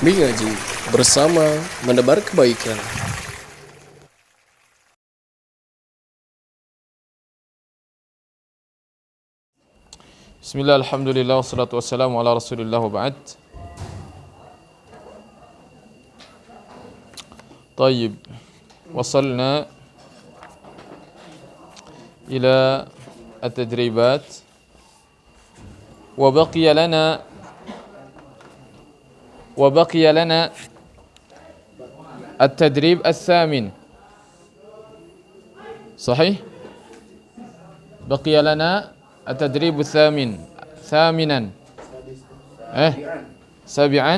Mengaji bersama menebar kebaikan. Bismillah, alhamdulillah, wassalatu wassalamu ala rasulillah wa ba'd. Tayyib, wasalna ila at-tadribat wa baqiya lana at-tadrib al-thamin. Sahih? Baqiya lana التدريب ثامنا سابعا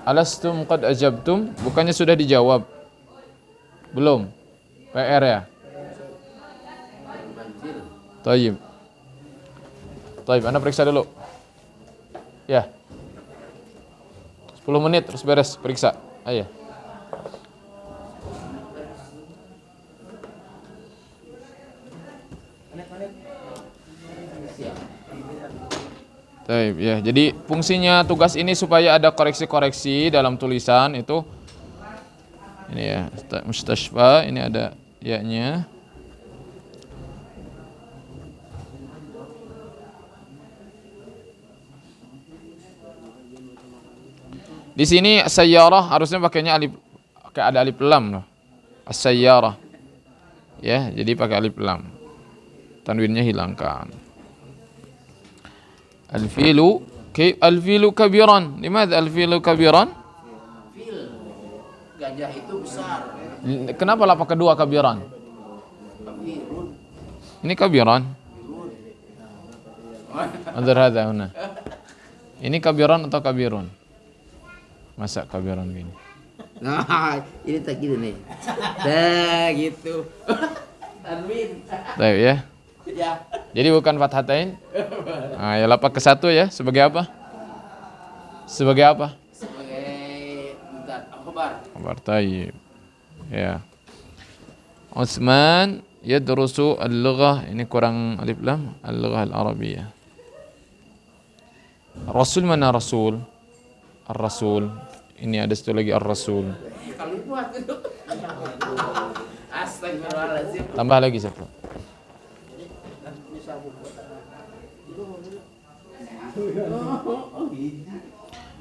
ألستم قد أجبتم. Bukannya sudah dijawab? Belum? PR ya? Tayyib, Anda periksa dulu ya, 10 menit terus beres periksa. Ayo. Baik, ya. Jadi fungsinya tugas ini supaya ada koreksi-koreksi dalam tulisan itu. Ini ya, mustashfa, ini ada ya-nya. Di sini as-sayyarah harusnya pakainya alif, ada alif lam loh. As-sayyarah. Ya, jadi pakai alif lam. Tanwinnya hilangkan. Al-filu kabiran. Limadha al-filu kabiran? Fil, gajah itu besar. Kenapa lapak kedua kabiran? Kabirun. Ini kabiran. Anzur hadha huna. Ini kabiran atau kabirun? Masa kabiran gini? Nah, ini tak gitu nih. Dah gitu. Tanwin. Baik ya. Ya. Jadi bukan fathatain. Nah, ya lapak ke satu ya. Sebagai apa? Sebagai apa? Sebagai khabar. Khabar tayyib. Ya. Utsman yadrusu al-lughah. Ini kurang alif lam. Al-lughah al-arabiyah. Rasul mana rasul? Ar-rasul. Ini ada satu lagi ar-rasul. Kalau buat itu. Astagfirullahaladzim. Tambah lagi satu.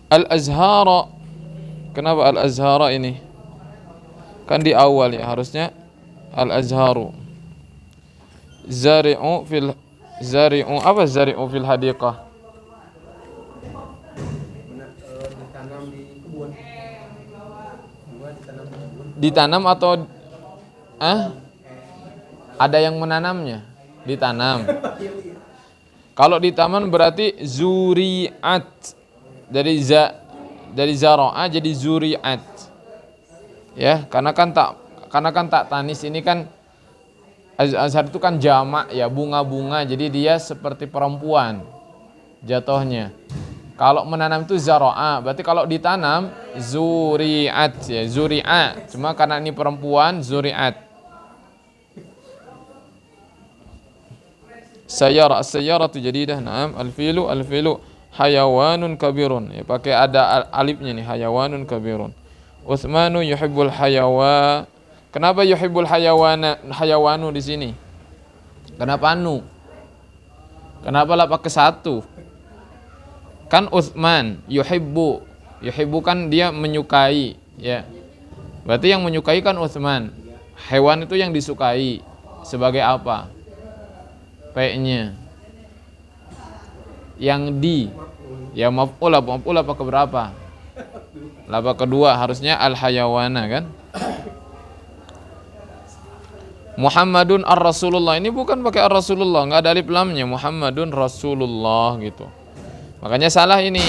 Al-azhara. Kenapa al-azhara ini? Kan di awal ya, harusnya al-azharu. Zari'u apa zari'u fil hadiqah? Ditanam atau ada yang menanamnya? Ditanam. Kalau di taman berarti zuri'at. Dari zara'a jadi zuri'at. Ya, karena kan tak tanis ini kan azhar itu kan jamak ya, bunga-bunga. Jadi dia seperti perempuan jatuhnya. Kalau menanam itu zara'a, berarti kalau ditanam zuri'at ya, zuri'a. Cuma karena ini perempuan zuri'at. Sayyaratu jadidah. Naam, al-filu hayawanun kabirun. Ya, pakai ada alifnya nih, hayawanun kabirun. Utsmanu yuhibbul hayawa. Kenapa yuhibbul hayawanu di sini? Kenapa anu? Kenapa lapak ke satu? Kan Utsman yuhibbu kan dia menyukai, ya. Berarti yang menyukai kan Utsman. Hewan itu yang disukai sebagai apa? P-nya. Yang di, ya maf'ul apa keberapa? Lapak kedua harusnya al-hayawana kan? Muhammadun ar-Rasulullah, ini bukan pakai ar-Rasulullah, enggak ada alif lamnya. Muhammadun Rasulullah gitu. Makanya salah ini.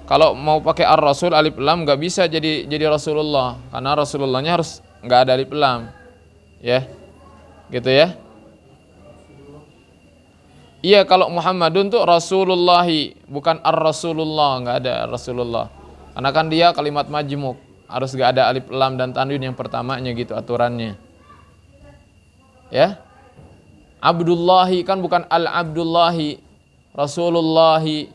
Kalau mau pakai ar-Rasul alif lam enggak bisa jadi Rasulullah, karena Rasulullahnya harus enggak ada alif lam. Ya. Gitu ya. Iya, kalau Muhammadun tuh Rasulullahi, bukan ar-Rasulullah, enggak ada Rasulullah. Karena kan dia kalimat majmuk, harus enggak ada alif lam dan tanwin yang pertamanya gitu aturannya. Ya. Abdullahi kan bukan al-Abdullahi, Rasulullahi.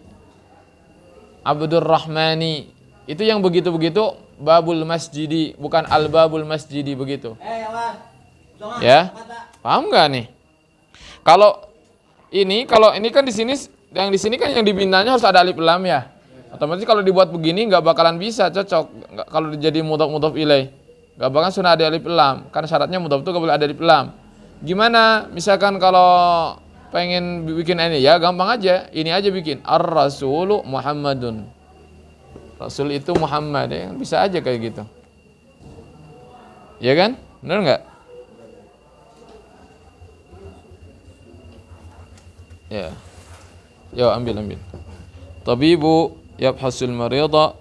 Abdurrahmani. Itu yang begitu-begitu babul masjidi, bukan al-babul masjidi begitu. Ya. Paham nggak nih? Kalau ini kan di sini, yang di sini kan yang dibintanya harus ada alif lam ya. Otomatis kalau dibuat begini nggak bakalan bisa cocok. Kalau jadi mudhof ilaih, nggak bakalan sunnah ada alif lam. Karena syaratnya mudhof itu nggak boleh ada alif lam. Gimana? Misalkan kalau pengen bikin ini ya gampang aja. Ini aja bikin ar-rasulu Muhammadun. Rasul itu Muhammad ya, bisa aja kayak gitu. Ya kan? Benar nggak? Ya. Yo ambil. Tabibu yabhasul marida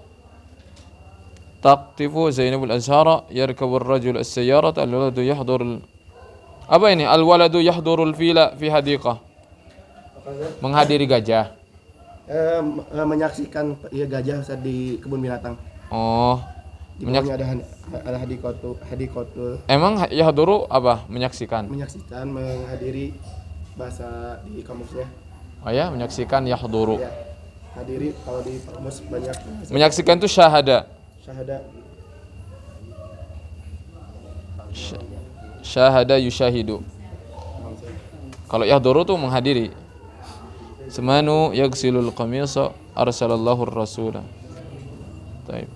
taqtifu Zainabul Azhara yarkabu ar-rajul as-sayyarata al-waladu yahduru apa ini? Al-waladu yahdurul fila fi hadiqah. Menghadiri gajah. Menyaksikan ya gajah saat di kebun binatang. Oh. Di bawahnya ada hadikotul. Emang yahduru apa? Menyaksikan. Menyaksikan, menghadiri bahasa di kamusnya. Oh ya, menyaksikan yahduru. Ya, hadiri kalau di kamus banyak. Menyaksikan itu syahada. Syahada yushahidu. Kalau yahduru tuh menghadiri. Semanu yagsilul qamisa arsalallahu ar-rasula. Baik.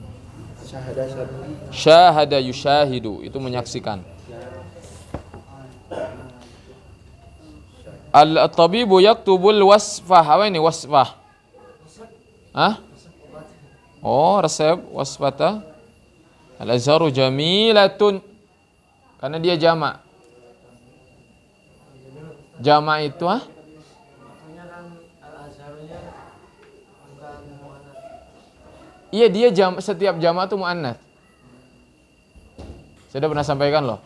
Syahada yushahidu itu menyaksikan. Al-tabibu yaktubul wasfah. Apa ini wasfah? Hah? Oh, resep wasfata. Al-azharu jamilatun. Karena dia jamak. Jamak itu Iya, dia setiap jamak itu muannats. Saya sudah pernah sampaikan loh.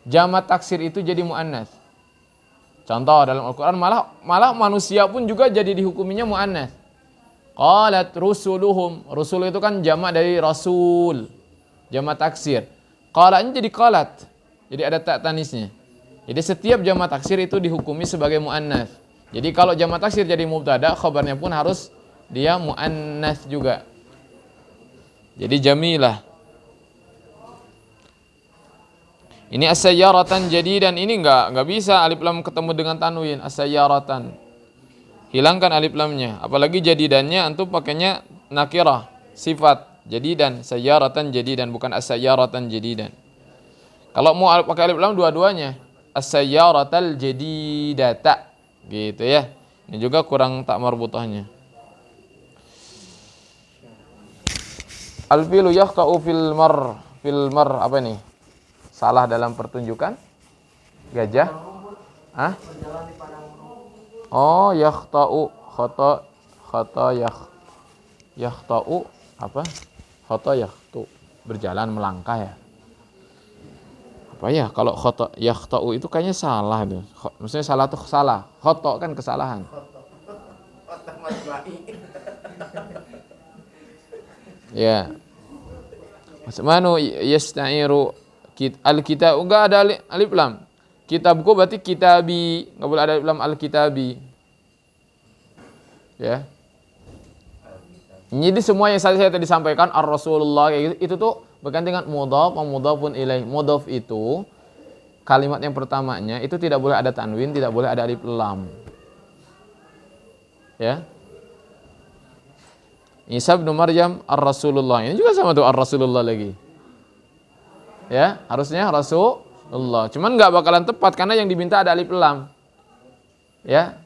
Jamak taksir itu jadi muannats. Contoh dalam Al-Qur'an malah manusia pun juga jadi dihukuminya muannats. Qalat rusuluhum. Rusul itu kan jamak dari rasul. Jamak taksir. Qalatnya jadi qalat. Jadi ada tak tanisnya. Jadi setiap jamak taksir itu dihukumi sebagai muannats. Jadi kalau jamak taksir jadi mubtada, khabarnya pun harus dia muannats juga. Jadi jamilah. Ini as-sayyaratan jadidan, ini enggak bisa alif lam ketemu dengan tanwin. As-sayyaratan. Hilangkan alif lamnya. Apalagi jadidannya antum pakainya nakirah, sifat. Jadidan, sayyaratan jadidan, bukan as-sayyaratan jadidan. Kalau mau pakai alif lam dua-duanya. As-sayyaratal jadidata. Gitu ya. Ini juga kurang tak marbutahnya. Al-filu yakhta'u fil mar apa ini? Salah dalam pertunjukan? Gajah? Hah? Oh, yakhta'u khata yakhta'u apa? Khata yakhtu, berjalan melangkah ya. Apa ya? Kalau khata yakhta'u itu kayaknya salah itu. Maksudnya salah tuh salah. Khata kan kesalahan. Ya. Manu yasta'iru al-kitab enggak ada alif lam. Kitabku berarti kitabi, enggak boleh ada alif lam al-kitabi. Ya. Jadi semua yang saya tadi sampaikan ar-rasulullah itu tuh berganti dengan mudhaf wa mudhafun ilaih. Mudhaf itu kalimat yang pertamanya itu tidak boleh ada tanwin, tidak boleh ada alif lam. Ya. Isa bin Maryam ar-Rasulullah. Ini juga sama tuh ar-Rasulullah lagi. Ya, harusnya Rasulullah. Cuman nggak bakalan tepat karena yang diminta ada alif lam. Ya.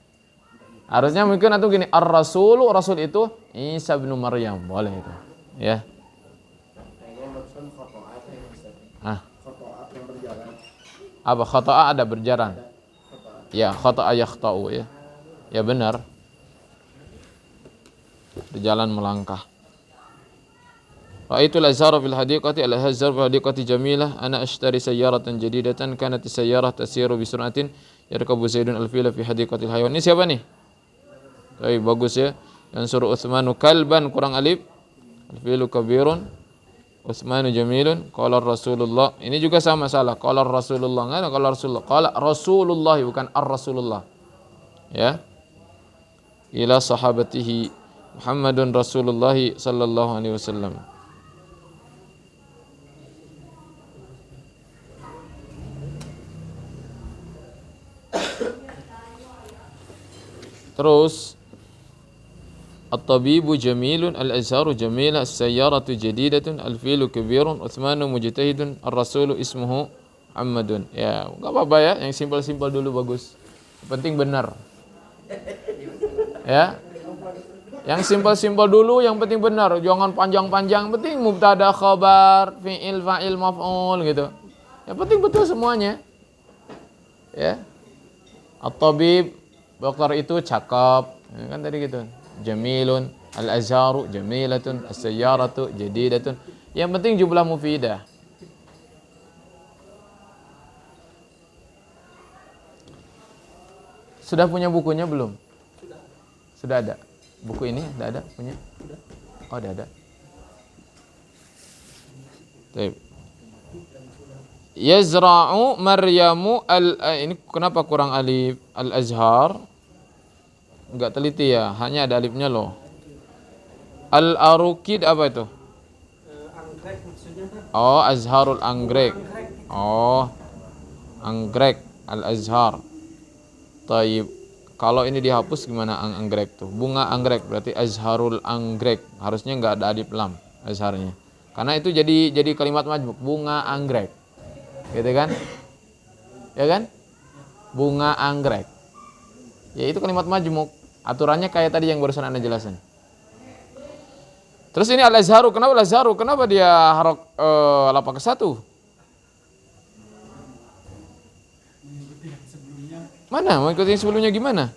Harusnya mungkin atau gini, ar-Rasulu, Rasul itu Isa bin Maryam. Boleh itu. Ya. Apa khata'a ada berjalan? Ya, khata'a yakhta'u ya. Ya benar. Berjalan melangkah. Ra'aitul azhara fil hadiqati al-hazhar fil hadiqati jamilah ana ashtari sayyaratan jadidatan kanat as-sayyarah tasiru bi sur'atin yarkabu zaidun al-fila fi hadiqatil hayawan. Ini siapa nih? Baik, bagus ya. Yang suruh Utsmanu kalban kurang alif. Al-filu kabirun. Utsmanu jamilun. Qala Rasulullah. Ini juga sama salah. Qala Rasulullah. Enggak ada qala Rasulullah. Qala Rasulullah bukan ar-Rasulullah. Ya. Ila sahabatihi Muhammadun Rasulullah sallallahu alaihi wasallam. Terus At-tabibu jamilun, al-azharu jamilah, as-sayyaratu jadidatun, al-filu kabirun, Utsmanu mujtahidun, ar-rasulu ismuhu Muhammadun. Ya, enggak apa-apa ya, yang simpel-simpel dulu bagus. Yang penting benar. Ya. Yang simpel-simpel dulu, yang penting benar. Jangan panjang-panjang, penting mubtada, khabar, fi'il, fa'il, maf'ul gitu. Yang penting betul semuanya. Ya. At-tabib, dokter itu cakep, ya, kan tadi gitu. Jamilun, al-azharu jamilatun, as-sayyaratu jadidatun. Yang penting jumlah mufidah. Sudah punya bukunya belum? Sudah ada. Buku ini sudah ada punya? Oh, sudah ada. Baik. Yazra'u Maryamu ini kenapa kurang alif? Al-azhar. Enggak teliti ya, hanya ada alifnya loh. Al-arukid apa itu? Anggrek maksudnya. Oh, azharul anggrek. Oh, anggrek, al-azhar. Taib. Kalau ini dihapus gimana anggrek tuh? Bunga anggrek berarti azharul anggrek. Harusnya enggak ada alif lam azharnya. Karena itu jadi kalimat majmuk, bunga anggrek. Gitu kan? Ya kan? Bunga anggrek. Ya itu kalimat majmuk. Aturannya kayak tadi yang barusan Anda jelasin. Terus ini al-azharu, kenapa al-azharu? Kenapa dia harok lapak ke satu? Mana? Mau ikutin sebelumnya gimana?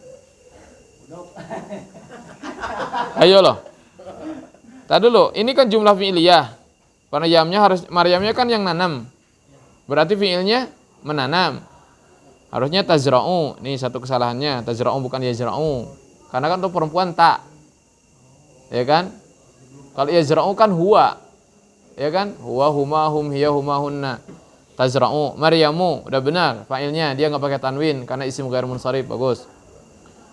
Ayo loh. Tadi dulu, ini kan jumlah fi'liyah. Maryamnya kan yang nanam. Berarti fi'ilnya menanam. Harusnya tazra'u. Nih satu kesalahannya, tazra'u bukan yazra'u. Karena kan untuk perempuan tak. Ya kan? Kalau yazra'u kan huwa. Ya kan? Huwa, huma, hum, hiya, huma, hunna. Tazra'u. Maryamu, udah benar. Fa'ilnya dia enggak pakai tanwin karena isim ghair munsharif, bagus.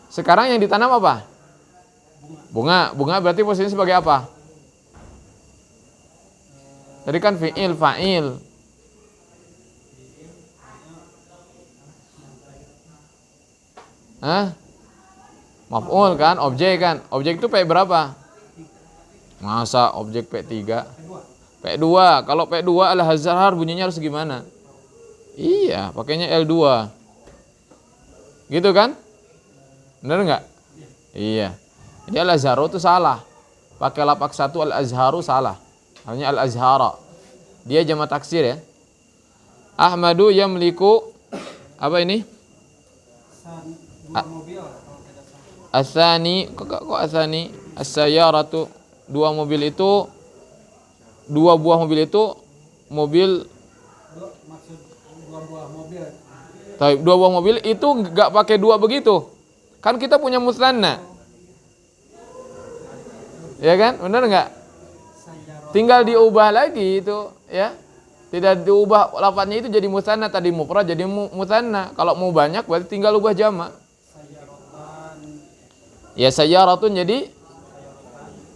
Sekarang yang ditanam apa? Bunga. Bunga berarti posisinya sebagai apa? Tadi kan fi'il, fa'il. Hah? Maf'ul kan, objek kan. Objek itu P berapa? Masa objek P3? P2. Kalau P2 al-azhar bunyinya harus gimana? Iya, pakainya L2. Gitu kan? Benar enggak? Iya. Jadi al-azharu itu salah. Pakai lapak satu al-azharu salah. Hanya al-azhara. Dia jamak taksir ya. Ahmadu yamliku apa ini? Asani, kok asani? As-sayyaratu, dua buah mobil itu mobil. Maksud dua buah mobil. Tapi dua buah mobil itu enggak pakai dua begitu. Kan kita punya musanna. Ya kan? Benar enggak? Tinggal diubah lagi itu, ya. Tidak diubah lafadznya itu jadi musanna, tadi mufrad jadi musanna. Kalau mau banyak berarti tinggal ubah jamak. Ya sayyaratun jadi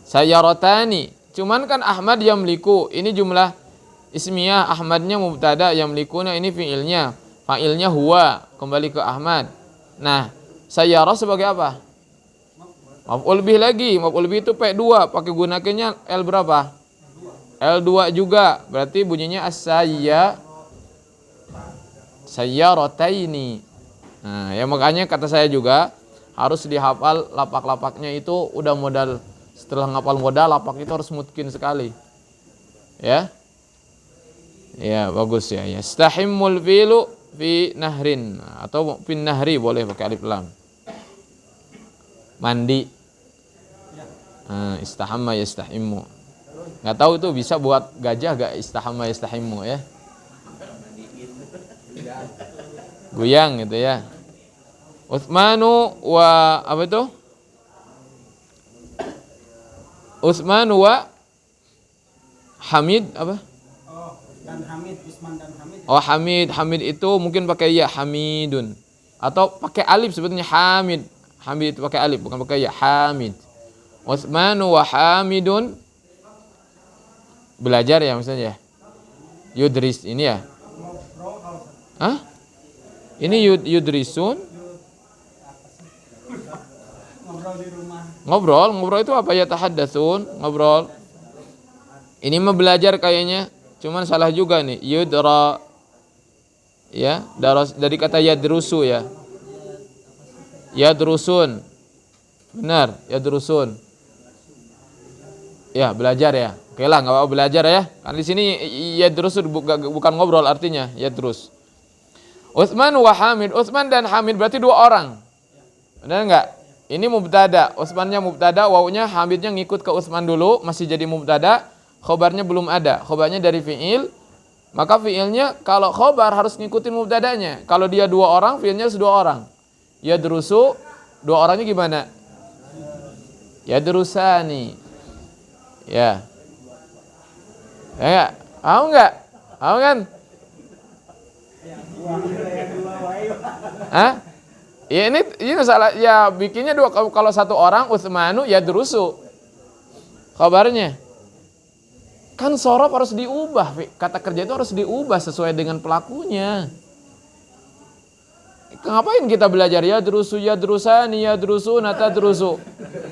sayyaratani. Cuman kan Ahmad yamliku. Ini jumlah ismiyah, Ahmadnya mubtada, yamlikuna ini fi'ilnya. Fa'ilnya huwa, kembali ke Ahmad. Nah, sayyarah sebagai apa? Maf'ul bih lagi. Maf'ul bih itu P2, pakai gunakannya L berapa? L2 juga. Berarti bunyinya sayyarataini. Nah, ya makanya kata saya juga harus dihafal lapak-lapaknya itu udah modal. Setelah ngapal modal, lapak itu harus mungkin sekali. Ya. Ya, bagus ya. Yastahimmul filu fi nahrin atau fin nahri boleh pakai alif lam. Mandi. Istahamma yastahimmu. Enggak tahu itu bisa buat gajah enggak istahamma yastahimmu ya. Goyang gitu ya. Utsmanu wa apa itu? Utsmanu wa Hamid apa? Oh, dan Hamid, Usman dan Hamid. Oh, Hamid. Hamid itu mungkin pakai ya, Hamidun. Atau pakai alif sebetulnya Hamid. Hamid itu pakai alif bukan pakai ya, Hamid. Utsmanu wa Hamidun. Belajar ya maksudnya ya. Yudris ini ya. Hah? Ini yudrisun. Ngobrol di rumah. Ngobrol itu apa ya? Tahaddatsun, ngobrol. Ini mah belajar kayaknya. Cuman salah juga nih. Yudra. Ya, dari kata yadrusu ya. Yadrusun. Benar, yadrusun. Ya, belajar ya. Oke lah, enggak apa-apa belajar ya. Kan di sini yadrusun bukan ngobrol artinya, yadrus. Utsman wa Hamid. Utsman dan Hamid berarti dua orang. Benar enggak? Ini mubtada. Utsmannya mubtada, wawunya Hamidnya ngikut ke Utsman dulu, masih jadi mubtada. Khobarnya belum ada. Khobarnya dari fi'il. Maka fi'ilnya kalau khobar harus ngikutin mubtadanya. Kalau dia dua orang, fi'ilnya harus dua orang. Yadrusu, dua orangnya gimana? Yadrusani. Ya. Ya, mau enggak? Mau kan? Hah? Ya ini masalah ya bikinnya dua, kalau satu orang Utsmanu yadrusu. Khabarnya. Kan sorof harus diubah, kata kerja itu harus diubah sesuai dengan pelakunya. Ngapain kita belajar yadrusu, yadrusani, yadrusuna, tadrusu?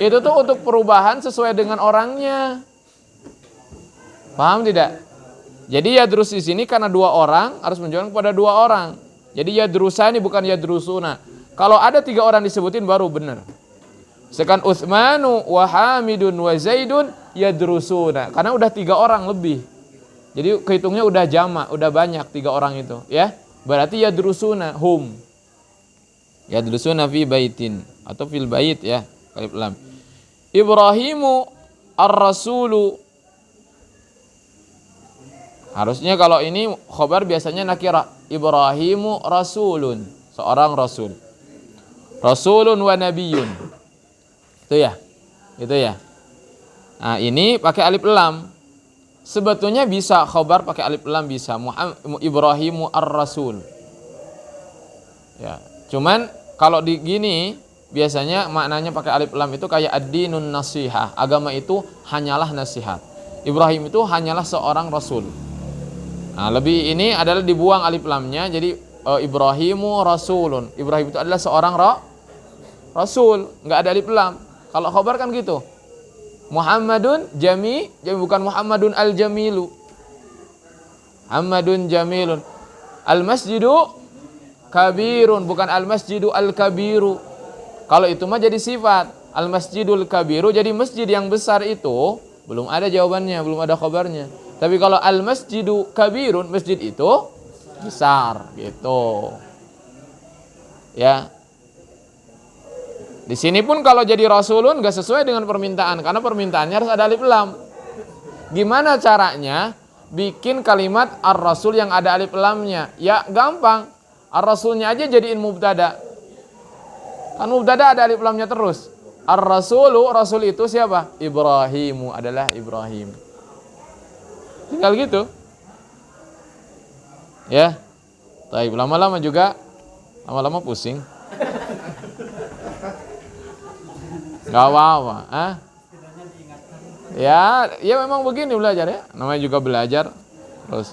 Itu tuh untuk perubahan sesuai dengan orangnya. Paham tidak? Jadi yadrus di sini karena dua orang harus menunjukkan kepada dua orang. Jadi yadrusani bukan yadrusuna. Kalau ada tiga orang disebutin baru benar. Sekan Utsmanu wa Hamidun wa Zaidun yadrusuna. Karena udah tiga orang lebih. Jadi kehitungnya udah jamak, udah banyak tiga orang itu, ya. Berarti yadrusuna hum. Yadrusuna fi baitin atau fil bait ya, alif lam. Ibrahimu ar-rasulu. Harusnya kalau ini khobar biasanya nakira. Ibrahimu rasulun, seorang rasul. Rasulun wa nabiyyun. Itu ya. Itu ya. Nah, ini pakai alif lam. Sebetulnya bisa khobar pakai alif lam bisa. Ibrahimu ar-rasul. Ya, cuman kalau di gini biasanya maknanya pakai alif lam itu kayak ad-dinun nasihah. Agama itu hanyalah nasihat. Ibrahim itu hanyalah seorang rasul. Nah, lebih ini adalah dibuang alif lamnya jadi Ibrahimu rasulun. Ibrahim itu adalah seorang rasul, enggak ada alif lam. Kalau khabar kan gitu. Muhammadun jami bukan Muhammadun al-jamilu. Muhammadun jamilun. Al-masjidu kabirun bukan al-masjidu al-kabiru. Kalau itu mah jadi sifat. Al-masjidul kabiru jadi masjid yang besar itu belum ada jawabannya, belum ada khabarnya. Tapi kalau al-masjidu kabirun, masjid itu besar gitu. Ya. Di sini pun kalau jadi rasulun gak sesuai dengan permintaan karena permintaannya harus ada alif lam. Gimana caranya bikin kalimat ar-rasul yang ada alif lamnya? Ya gampang. Ar-rasulnya aja jadiin mubtada. Kan mubtada ada alif lamnya terus. Ar-rasulu, rasul itu siapa? Ibrahimu adalah Ibrahim. Tinggal gitu. Ya. Baik, lama-lama juga lama-lama pusing. Gak apa-apa, Ya memang begini belajar ya. Namanya juga belajar. Terus.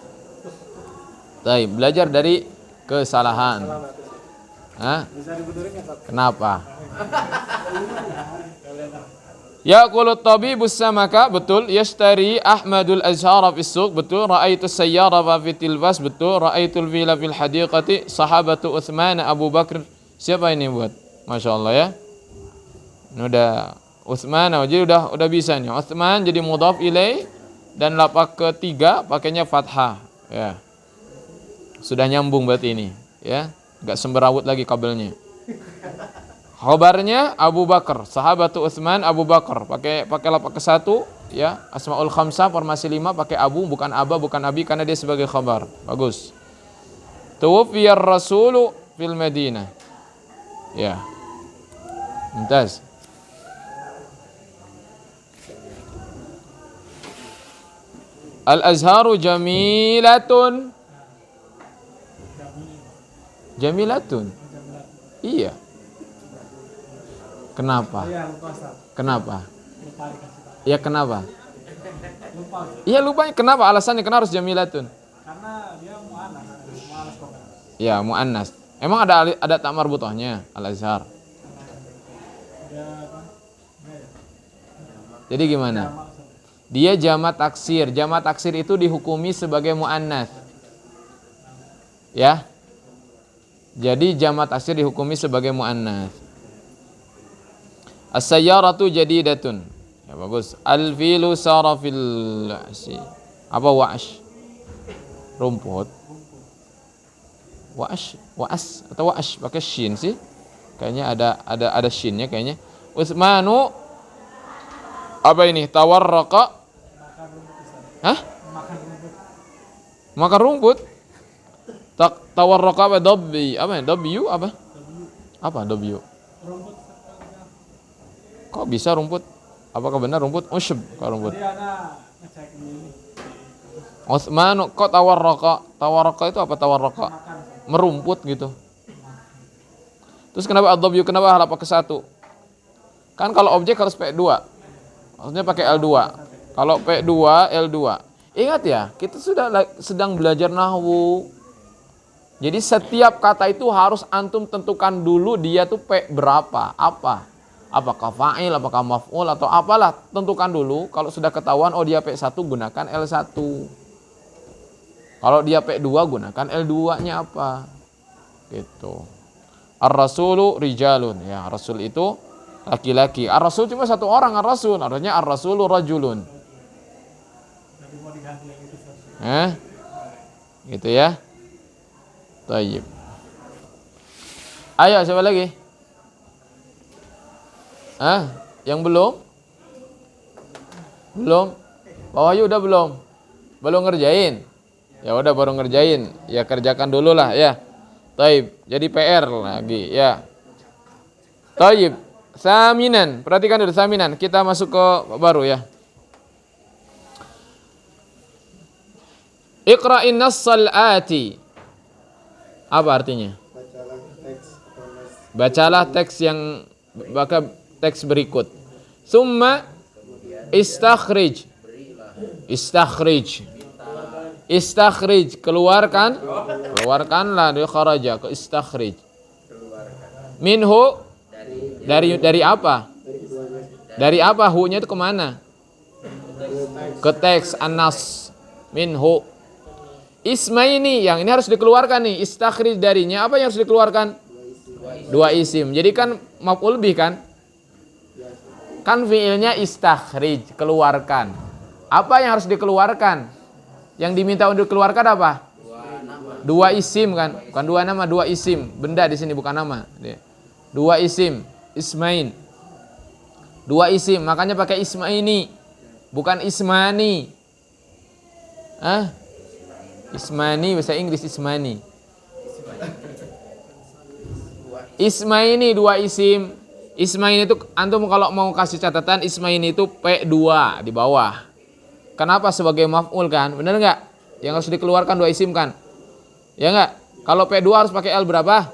Baik, belajar dari kesalahan. Kenapa? Yaqulut tabibus samaka, betul. Yashtari Ahmadul azhara fis suq, betul. Ra'aitus sayyara fi tilbas, betul. Ra'aitul vila fil hadiqati, sahabatu Utsman Abu Bakr. Siapa ini buat? Masya Allah ya. Ini udah Utsman, jadi udah bisa nih. Utsman jadi mudhaf ilaih dan lapak ketiga pakainya fathah, ya. Sudah nyambung berarti ini, ya. Enggak semberawut lagi kabelnya. Khabarnya Abu Bakar, sahabatu Utsman Abu Bakar, pakai lapak ke satu, ya. Asmaul khamsah formasi 5 pakai abu bukan aba bukan abi karena dia sebagai khabar. Bagus. Tuwfiyar rasulu fil Madinah. Ya. Mumtaz. Al-azharu jamilatun. Jamilatun. Iya. Kenapa? Kenapa? lupa dikasih tahu. Ya kenapa? Lupa. Iya lupa. Kenapa? Alasannya kenapa harus jamilatun? Karena dia mu'anas kok. Ya mu'annas. Emang ada tak marbutohnya al-azhar. Dia apa? Jadi gimana? Dia jamak taksir. Jamak taksir itu dihukumi sebagai mu'annas. Ya. Jadi jamak taksir dihukumi sebagai mu'annas. As-sayyaratu jadidatun. Ya bagus. Al-filu sara fil apa wa'ash? Rumput. Wa'as atau wa'ash pakai shin sih. Kayaknya ada shinnya kayaknya. Utsmanu apa ini? Tawarraqa. Hah? Makan rumput. Tawarraqa apa dabbi? Apa ya? Dabbiyu apa? Apa dabbiyu? Kok bisa rumput? Apakah benar rumput? Usyb kalau rumput. Dia ngecek ini. Utsmanu kok tawarraqa? Tawarraqa itu apa tawarraqa? Merumput gitu. Terus kenapa ad-dabbiyu? Kenapa harap pakai satu? Kan kalau objek harus P2. Maksudnya pakai L2. Kalau P2, L2. Ingat ya, kita sedang belajar nahwu. Jadi setiap kata itu harus antum tentukan dulu dia tuh P berapa, apa. Apakah fa'il, apakah maf'ul atau apalah, tentukan dulu. Kalau sudah ketahuan oh dia P1 gunakan L1. Kalau dia P2 gunakan L2-nya apa. Gitu. Ar-rasulu rijalun, ya, rasul itu laki-laki. Ar-rasul cuma satu orang, ar-rasul. Artinya ar-rasulu rajulun. Gitu ya. Tayyib. Ayo siapa lagi? Yang belum? Belum? Pak Wahyu udah belum? Belum ngerjain? Ya udah baru ngerjain. Ya kerjakan dulu lah ya. Tayyib. Jadi PR lagi ya. Tayyib. Saminan, perhatikan dulu saminan. Kita masuk ke baru ya. Iqra'in nassal ati. Apa artinya? Bacalah teks yang teks berikut. Summa istakhrij. Istakhrij, keluarkanlah dari kharaja ke istakhrij. Minhu dari apa? Dari apa? Hu-nya itu kemana? Ke teks an-nas. Minhu. Ismaini, yang ini harus dikeluarkan nih. Istakhrij darinya apa yang harus dikeluarkan? Dua isim. Jadi kan maf'ul bih kan? Kan fiilnya istakhrij, keluarkan. Apa yang harus dikeluarkan? Yang diminta untuk dikeluarkan apa? Dua isim kan? Bukan dua nama, dua isim. Benda di sini bukan nama. Dua isim, ismain. Dua isim, makanya pakai ismaini, bukan ismani. Ismani bahasa Inggris ismani. Ismaini dua isim. Ismaini itu antum kalau mau kasih catatan ismaini itu P2 di bawah. Kenapa? Sebagai maf'ul kan? Benar enggak? Yang harus dikeluarkan dua isim kan? Ya enggak? Kalau P2 harus pakai L berapa?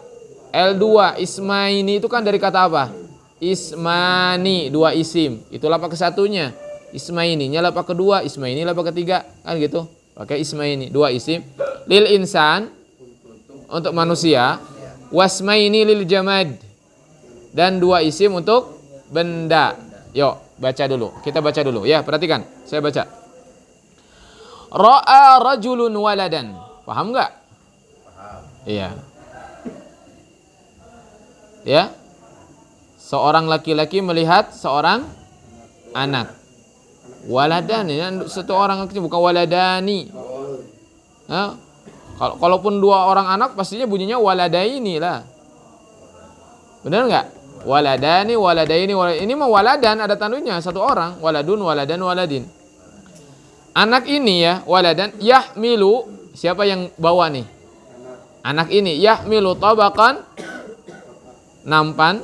L2. Ismaini itu kan dari kata apa? Ismani, dua isim. Itulah lapak kesatunya. Ismaini-nya lapak kedua, ismaini lapak ketiga. Kan gitu. Pakai ismaini, dua isim. Lil insan, untuk manusia. Wasmaini lil jamad. Dan dua isim untuk benda. Yuk, baca dulu. Kita baca dulu. Ya, perhatikan. Saya baca. Ra'a rajulun waladan. Paham nggak? Paham. Iya. Ya. Seorang laki-laki melihat seorang anak. Waladan, ya, satu orang laki bukan waladani. Nah, kalaupun dua orang anak pastinya bunyinya waladaini lah. Benar nggak? Waladani, waladaini, ini mah waladan ada tandunya satu orang. Waladun, waladan, waladin. Anak ini ya, waladan yahmilu, siapa yang bawa nih? Anak ini yahmilu tabaqan, nampan.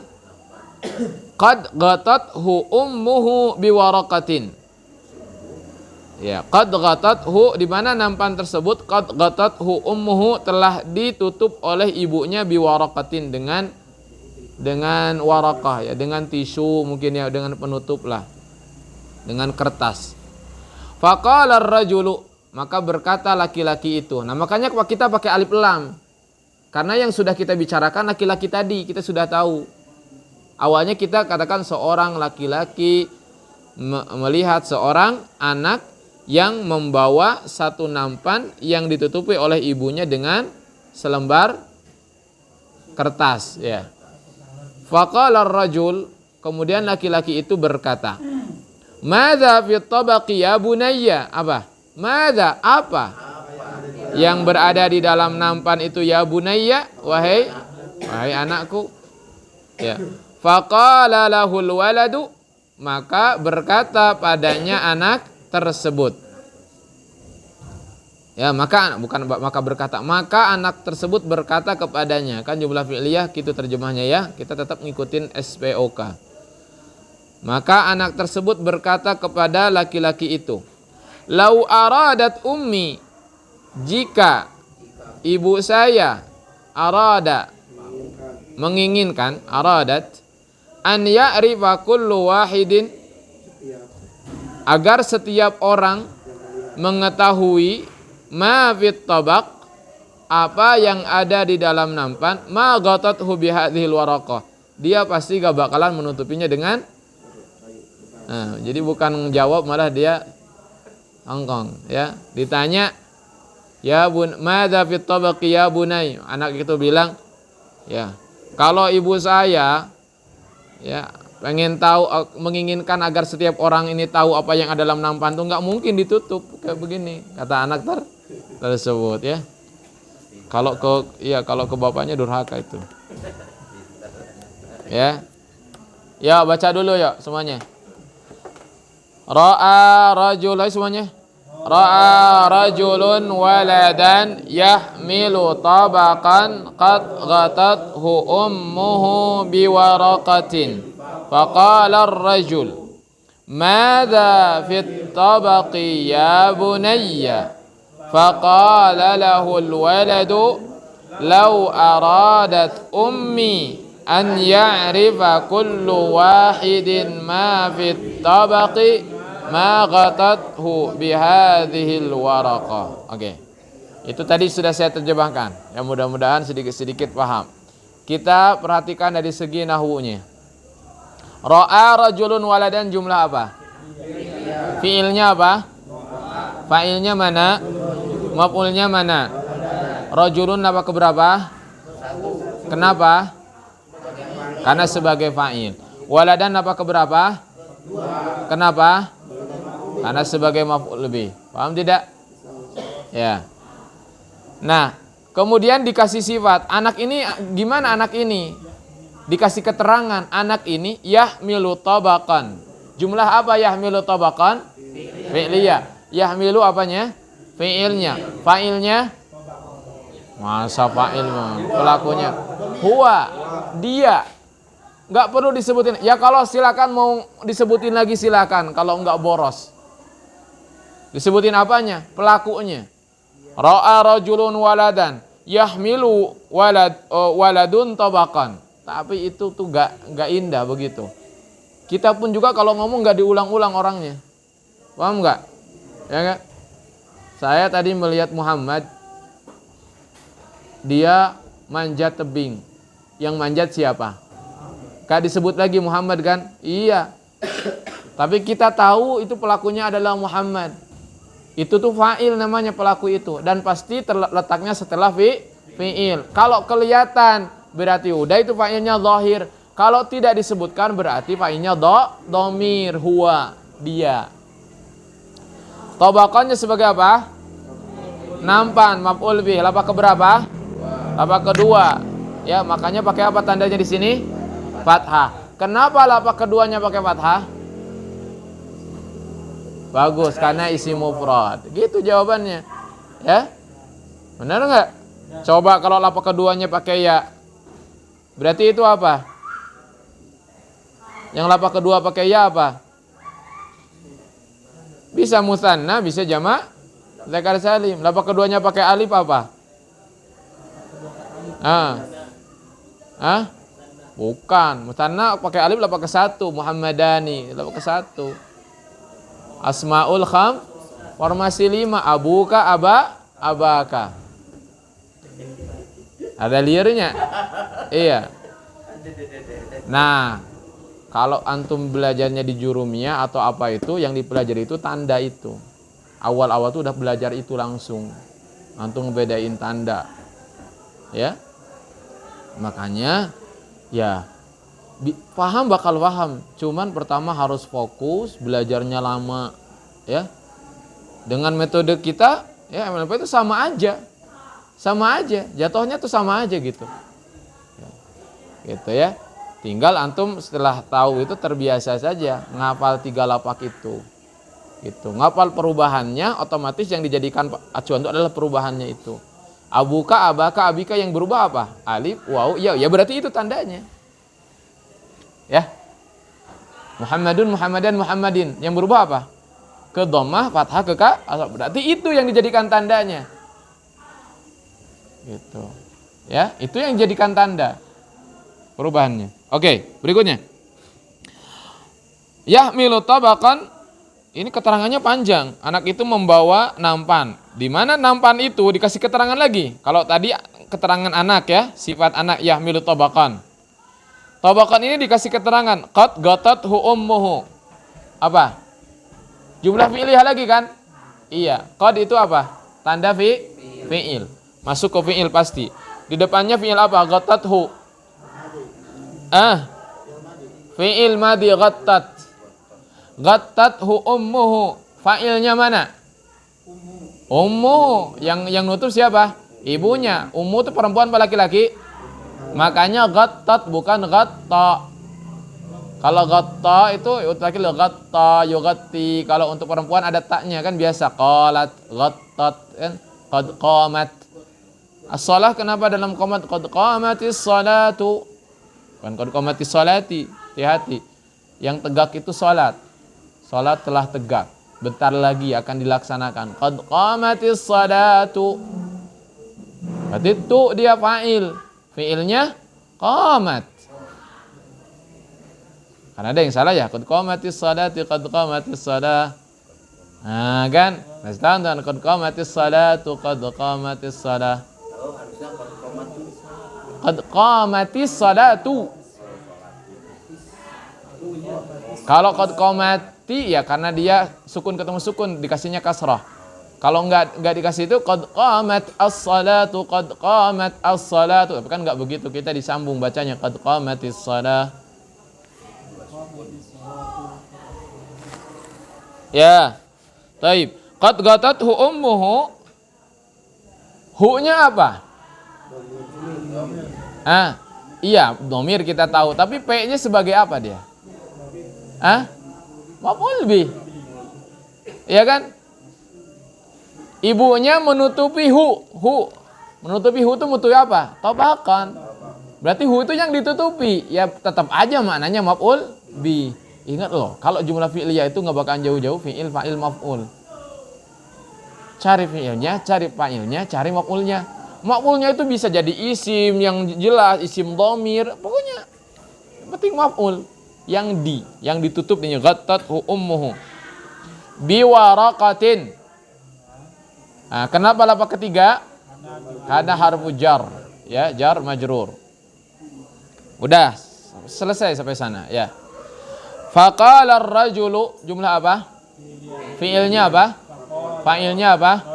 Qad ghatathu ummuhu biwaraqatin. Ya, qad ghatathu, di mana nampan tersebut qad ghatathu ummuhu telah ditutup oleh ibunya biwaraqatin dengan warakah ya, dengan tisu mungkin ya, dengan penutup lah. dengan kertas. Faqala ar-rajulu, maka berkata laki-laki itu. Nah, makanya kita pakai alif lam. Karena yang sudah kita bicarakan laki-laki tadi, kita sudah tahu. Awalnya kita katakan seorang laki-laki melihat seorang anak yang membawa satu nampan yang ditutupi oleh ibunya dengan selembar kertas, ya. Faqala ar-rajul, kemudian laki-laki itu berkata, "Madza fi tabaqi ya bunayya?" Apa? Madza, apa yang berada di dalam nampan itu ya bunayya, wahai anakku. Ya. Faqala lahul waladu, maka berkata padanya anak tersebut. Ya, maka anak tersebut berkata kepadanya. Kan jumlah fi'liyah gitu terjemahnya ya. Kita tetap ngikutin SPOK. Maka anak tersebut berkata kepada laki-laki itu, "Lau aradat ummi," jika ibu saya arada menginginkan, aradat an ya'rifa kullu wahidin, agar setiap orang mengetahui ma fit tabaq, apa yang ada di dalam nampan, ma ghatathu bi hadhil waraqah, dia pasti gak bakalan menutupinya dengan jadi bukan menjawab, malah dia hongkong, ya. Ditanya, "Ya bun, madza fit tabaqi ya bunai?" Anak itu bilang, "Ya, kalau ibu saya ya pengen tahu, menginginkan agar setiap orang ini tahu apa yang ada dalam nampan itu, nggak mungkin ditutup kayak begini," kata anak tersebut, ya. Kalau ke bapaknya durhaka itu. Ya. Ya, baca dulu ya semuanya. Ra'a rajul, semuanya. Ra'a rajulun waladan yahmilu tabaqan qad ghatathu ummuhu biwaraqatin. Faqala ar-rajul, "Madza fit tabaqi ya bunayya?" Faqala lahu al-waladu, "Law aradat ummi an ya'rifa kullu wahidin ma fit tabaqi ma ghatathu bihadhil waraqah." Oke. Itu tadi sudah saya terjemahkan. Ya, mudah-mudahan sedikit-sedikit paham. Kita perhatikan dari segi nahwunya. Ra'a rajulun waladan, jumlah apa? Fiilnya apa? Fa'ilnya mana? Maf'ulnya mana? Rajulun apa keberapa? Kenapa? Karena sebagai fa'il. Waladan apa keberapa? Kenapa? Karena sebagai maf'ul lebih. Paham tidak? Ya. Nah, kemudian dikasih sifat. Anak ini gimana anak ini? Dikasih keterangan, anak ini yahmilu tabaqan. Jumlah apa yahmilu tabaqan? Fi'liyah. Yahmilu apanya? Fi'ilnya. Fa'ilnya? Masa fa'il pelakunya? Huwa, dia. Enggak perlu disebutin. Ya kalau silakan mau disebutin lagi silakan, kalau enggak boros. Disebutin apanya? Pelakunya. Ra'a rajulun waladan yahmilu waladun tabaqan. Tapi itu tuh enggak indah begitu. Kita pun juga kalau ngomong enggak diulang-ulang orangnya. Paham enggak? Ya enggak? Saya tadi melihat Muhammad, dia manjat tebing. Yang manjat siapa? Gak disebut lagi Muhammad kan? Iya. Tapi kita tahu itu pelakunya adalah Muhammad. Itu tuh fa'il namanya pelaku itu. Dan pasti terletaknya setelah fi'il. Kalau kelihatan berarti udah itu fa'ilnya zahir. Kalau tidak disebutkan berarti fa'ilnya dhamir, huwa, dia. Tabaqannya sebagai apa? Nampan, maf'ul bih. Lapak keberapa? Lapak kedua. Ya, makanya pakai apa tandanya di sini? Fathah. Kenapa lapak keduanya pakai fathah? Bagus, karena isi mufrad. Gitu jawabannya. Ya? Benar enggak? Coba kalau lapak keduanya pakai ya. Berarti itu apa? Yang lapak kedua pakai ya apa? Bisa musanna, bisa jamak dzakar salim. Lapak keduanya pakai alif apa? Bukan. Musanna pakai alif lapak ke satu. Muhammadani lapak ke satu. Asmaul formasi 5. Abuka, abaka. Ada liarnya? Iya. Nah, kalau antum belajarnya di jurumiyah atau apa itu, yang dipelajari itu tanda itu. Awal-awal tuh udah belajar itu langsung. Antum ngebedain tanda. Ya. Makanya ya paham bakal paham. Cuman pertama harus fokus, belajarnya lama, ya. Dengan metode kita, ya MLP itu sama aja. Sama aja, jatuhnya tuh sama aja gitu. Gitu ya. Tinggal antum setelah tahu itu terbiasa saja ngapal 3 lapak itu. Gitu. Ngapal perubahannya, otomatis yang dijadikan acuan itu adalah perubahannya itu. Abuka, abaka, abika yang berubah apa? Alif, waw, ya berarti itu tandanya. Ya. Muhammadun, Muhammadan, Muhammadin. Yang berubah apa? Ke dhammah, fathah, ke ka. Berarti itu yang dijadikan tandanya. Gitu. Ya, itu yang dijadikan tanda perubahannya. Oke, berikutnya. Yahmilu tabaqan. Ini keterangannya panjang. Anak itu membawa nampan. Di mana nampan itu dikasih keterangan lagi. Kalau tadi keterangan anak ya, sifat anak yahmilu tabaqan. Tabaqan ini dikasih keterangan qad gatathu ummuhu. Apa? Jumlah fi'liyah lagi kan? Iya. Qad itu apa? Tanda fi'il. Masuk ke fi'il pasti. Di depannya fi'il apa? Gatathu. Fi'il madhi ghattat. Ghattathu ummuhu. Fa'ilnya mana? Ummu. Yang nutur siapa? Ibunya. Ummu itu perempuan apa laki-laki? Makanya ghattat bukan ghatta. Kalau ghatta itu laki-laki ghatta, yughatti. Kalau untuk perempuan ada taknya kan biasa. Qalat, ghattat, kan? Qad qamat. As-shalah kenapa dalam qomat qad qamatis salatu? Bukan qad qamatis salati. Hati-hati. Yang tegak itu salat. Salat telah tegak. Bentar lagi akan dilaksanakan. Qad qamatis salatu. Berarti itu dia fa'il. Fi'ilnya qamat. Karena ada yang salah ya. Qad qamatis salati, qad qamatis salah. Nah kan. Masih tahu kan? Qad qamatis salatu, qad qamatis salah. Qad qamatis salatu. Kalau qad qamati ya karena dia sukun ketemu sukun dikasihnya kasrah. Kalau enggak dikasih itu qad qamat as-salatu, qad qamat as-salatu. Tapi kan enggak begitu, kita disambung bacanya qad qamatis salah. Ya. Taib. Qad gatathu ummuhu. Hu-nya apa? Iya, dhamir kita tahu, tapi P-nya sebagai apa dia? Maf'ul bih. Iya kan? Ibunya menutupi hu. Menutupi hu itu menutupi apa? Tabakan. Berarti hu itu yang ditutupi. Ya tetap aja maknanya maf'ul bih. Ingat loh, kalau jumlah fi'liyah itu nggak bakalan jauh-jauh fi'il, fa'il, maf'ul. Cari fi'ilnya, cari fa'ilnya, cari maf'ulnya. Maf'ulnya itu bisa jadi isim yang jelas, isim dhamir, pokoknya yang penting maf'ul. Yang ditutup dengan ghattathu ummuhu. Biwaraqatin. Nah, kenapa lapak ketiga? Karena harfu jar, ya, jar majrur. Udah selesai sampai sana, ya. Faqala ar-rajulu, jumlah apa? Fi'ilnya apa? Fa'ilnya apa?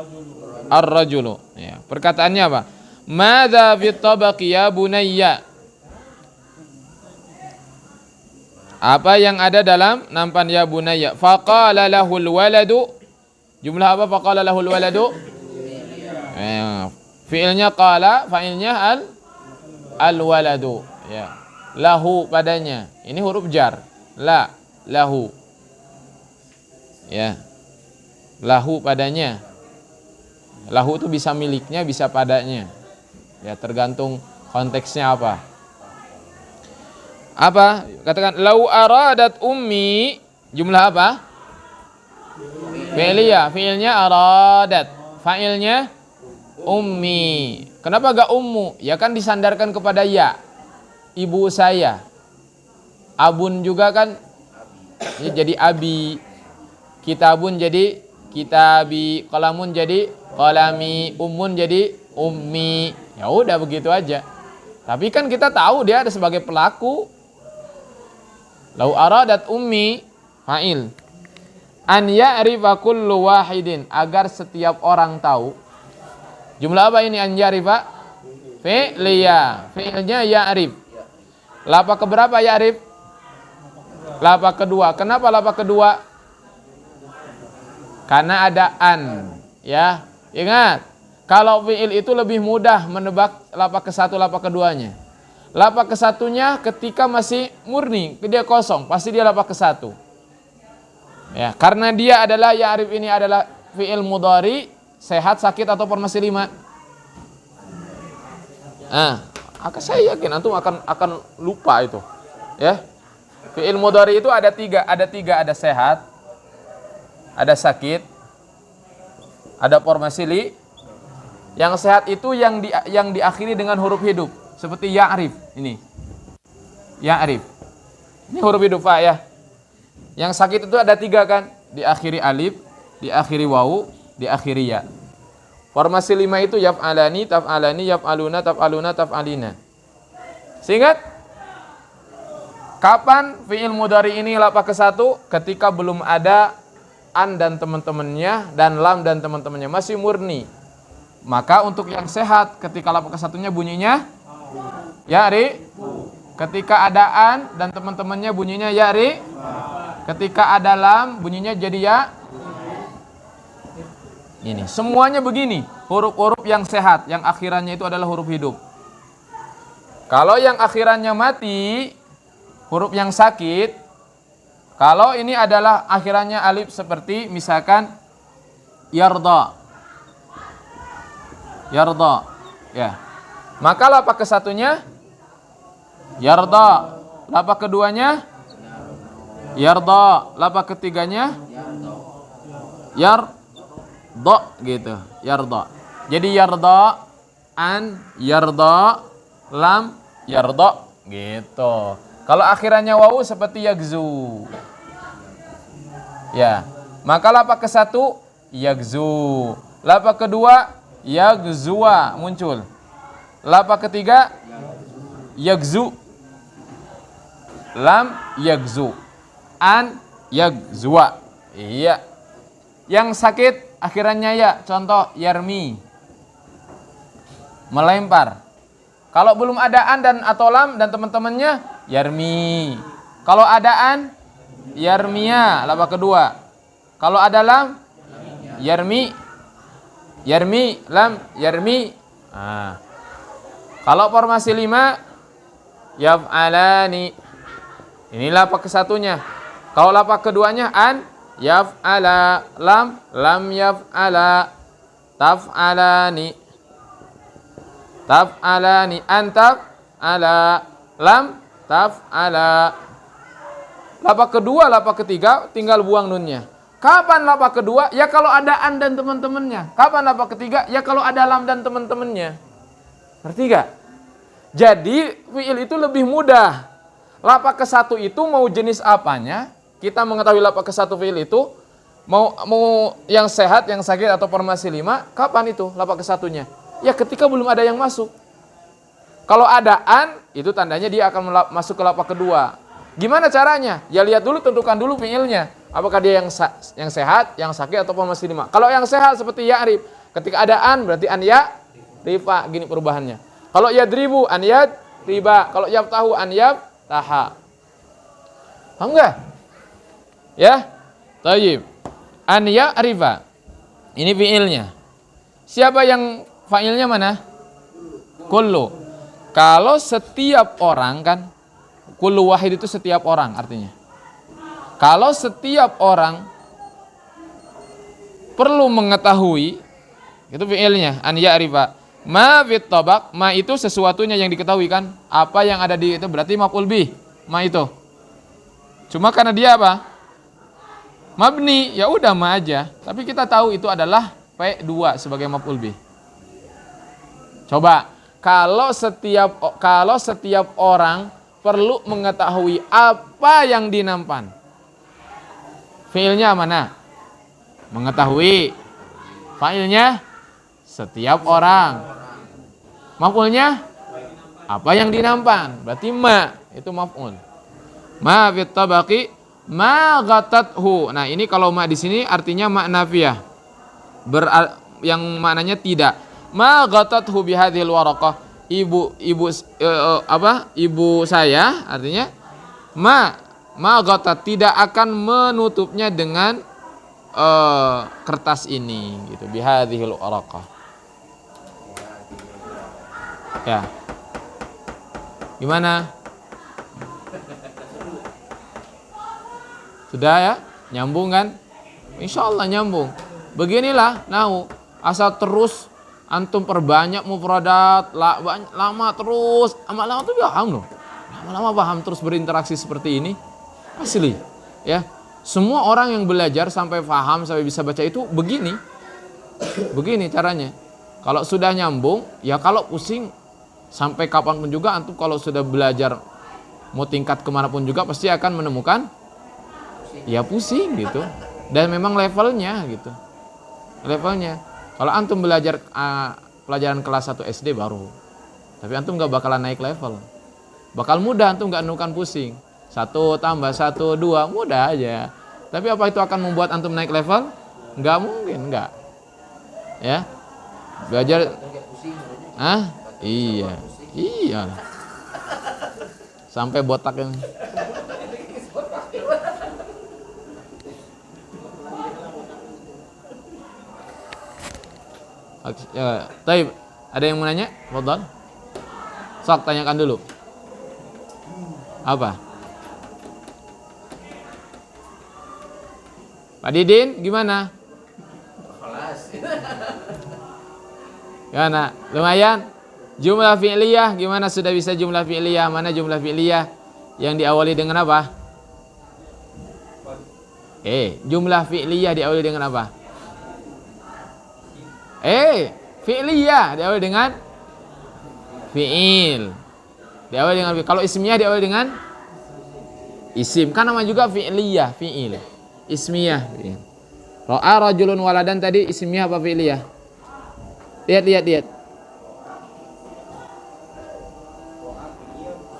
Ar-rajulu. Ya, perkataannya apa? Madza fi tabaqi ya bunayya? Apa yang ada dalam nampan ya bunayya? Faqala lahul waladu. Jumlah apa faqala lahul waladu? Fi'ilnya qala, fa'ilnya al-waladu. Ya. Lahu padanya. Ini huruf jar. La, lahu. Ya. Lahu padanya. Lahu itu bisa miliknya, bisa padanya. Ya, tergantung konteksnya apa. Apa? Katakan lau aradat ummi, jumlah apa? Fi'liyah, fi'ilnya aradat, fa'ilnya ummi. Kenapa gak ummu? Ya kan disandarkan kepada ya. Ibu saya. Abun juga kan ya, jadi abi. kitabun jadi kitabi, qalamun jadi qalami, ummun jadi ummi. Ya udah begitu aja. Tapi kan kita tahu dia ada sebagai pelaku. Lau aradat ummi fa'il. An ya'rifa kullu wahidin, agar setiap orang tahu. Jumlah apa ini an ya'rifa? Fi'liya. Fi'ilnya ya'rif. Lapa keberapa ya'rif? Lapa kedua. Kenapa lapa kedua? Karena ada an. Ya, ingat. Kalau fi'il itu lebih mudah menebak lapa ke satu, lapa keduanya. Lapa ke satunya ketika masih murni, dia kosong, pasti dia lapa ke satu. Ya, karena dia adalah ya'rif ini adalah fi'il mudhari, sehat, sakit ataupun masih lima. Saya yakin antum akan lupa itu. Ya. Fi'il mudhari itu ada tiga, ada sehat, ada sakit, ada formasili. Yang sehat itu yang diakhiri dengan huruf hidup, seperti ya'rif ini. Ya'rif. Ini huruf hidup fa ya. Yang sakit itu ada tiga kan, diakhiri alif, diakhiri wawu, diakhiri ya. Formasi lima itu yaf'alani, taf'alani, yaf'aluna, taf'aluna, taf'alina. Seingat? Kapan fi'il mudhari ini lapa ke satu? Ketika belum ada an dan teman-temannya dan lam dan teman-temannya, masih murni. Maka untuk yang sehat ketika lapa ke satunya bunyinya ya'ri. Ketika ada an dan teman-temannya bunyinya ya'ri. Ketika ada lam bunyinya jadi ya. Ini semuanya begini, huruf-huruf yang sehat, yang akhirannya itu adalah huruf hidup. Kalau yang akhirannya mati, huruf yang sakit. Kalau ini adalah akhirannya alif seperti misalkan yarda. Yarda. Ya. Maka lapak ke satunya yarda. Lapak keduanya yarda. Lapak ketiganya yarda gitu. Yarda. Jadi yarda, an, yarda, lam, yarda gitu. Kalau akhirannya wawu seperti yagzu. Ya. Maka lapak ke satu yagzu. Lapak kedua yagzuwa muncul. Lapak ketiga yagzu. Lam yagzu. An yagzuwa. Iya. Yang sakit akhirannya ya, contoh yarmi. Melempar. Kalau belum ada an dan atau lam dan teman-temannya yarmi. Kalau ada an yarmiya, lapak kedua. Kalau ada lam yarmi. Yarmi, lam, yarmi. Kalau formasi 5 yaf'alani. Ini lapak ke satunya. Kalau lapak keduanya an yaf'ala, lam yaf'ala, taf'alani. Taf'alani, an taf'ala, lam taf'ala. Lapak kedua, lapak ketiga tinggal buang nunnya. Kapan lapak kedua? Ya kalau ada an dan teman-temannya. Kapan lapak ketiga? Ya kalau ada lam dan teman-temannya. Ngerti gak? Jadi fi'il itu lebih mudah. Lapak ke satu itu mau jenis apanya? Kita mengetahui lapak ke satu fi'il itu mau yang sehat, yang sakit atau formasi 5. Kapan itu lapak ke satunya? Ya ketika belum ada yang masuk. Kalau ada an, itu tandanya dia akan masuk ke lapak kedua. Gimana caranya? Ya lihat dulu, tentukan dulu fi'ilnya. Apakah dia yang sehat, yang sakit, ataupun masih 5. Kalau yang sehat seperti ya'rif, ketika ada an berarti an ya rifa, gini perubahannya. Kalau yadribu an yad riba, kalau yaftahu an yab taha. Paham enggak? Ya? Thayyib. An ya rifa. Ini fi'ilnya. Siapa yang fa'ilnya mana? Kullu. Kalau setiap orang kan, kullu wahid itu setiap orang artinya. Kalau setiap orang perlu mengetahui, itu fi'ilnya, an ya'rifa. Ma fit tabaq, ma itu sesuatunya yang diketahui kan. Apa yang ada di itu berarti maf'ul bih, ma itu. Cuma karena dia apa? Mabni, ya udah ma aja. Tapi kita tahu itu adalah P2 sebagai maf'ul bih. Coba, kalau setiap orang perlu mengetahui apa yang dinampan. Fi'ilnya mana? Mengetahui. Fa'ilnya setiap orang. Maf'ulnya apa yang dinampan. Berarti ma itu maf'ul. Ma fit tabaqi ma ghatathu. Nah, ini kalau ma di sini artinya ma nafiyah. Yang maknanya tidak. Ma ghatathu bihadhil waraqah. Ibu saya artinya ma ghatat tidak akan menutupnya dengan kertas ini gitu. Bihadhil waraqah. Ya. Gimana? Sudah ya? Nyambung kan? Insya Allah nyambung. Beginilah nahu. Asal terus antum perbanyak mufradat, lama terus, lama-lama tuh paham loh. Lama-lama paham terus berinteraksi seperti ini. Asli. Ya. Semua orang yang belajar sampai paham, sampai bisa baca itu begini. Begini caranya. Kalau sudah nyambung, ya kalau pusing sampai kapanpun juga antum kalau sudah belajar mau tingkat kemanapun juga pasti akan menemukan ya pusing gitu. Dan memang levelnya gitu. Levelnya. Kalau antum belajar pelajaran kelas 1 SD baru. Tapi antum gak bakalan naik level. Bakal mudah, antum gak menemukan pusing. 1 tambah 1, 2, mudah aja. Tapi apa itu akan membuat antum naik level? Nggak mungkin, nggak. Ya, belajar. Iya, iya. Sampai botak ini. Ya, Taib, ada yang mau nanya? Fadhal. Sok tanyakan dulu. Apa? Pak Didin, gimana? Gimana? Lumayan? Jumlah fi'liyah, gimana sudah bisa jumlah fi'liyah? Mana jumlah fi'liyah yang diawali dengan apa? Jumlah fi'liyah diawali dengan apa? Fi'liyah diawali dengan fi'il. Diawali dengan fi'il. Kalau ismiyah diawali dengan isim. Kan nama juga fi'liyah, fi'il. Ismiyah. Ra'a rajulun waladan tadi ismiyah apa fi'liyah? Lihat.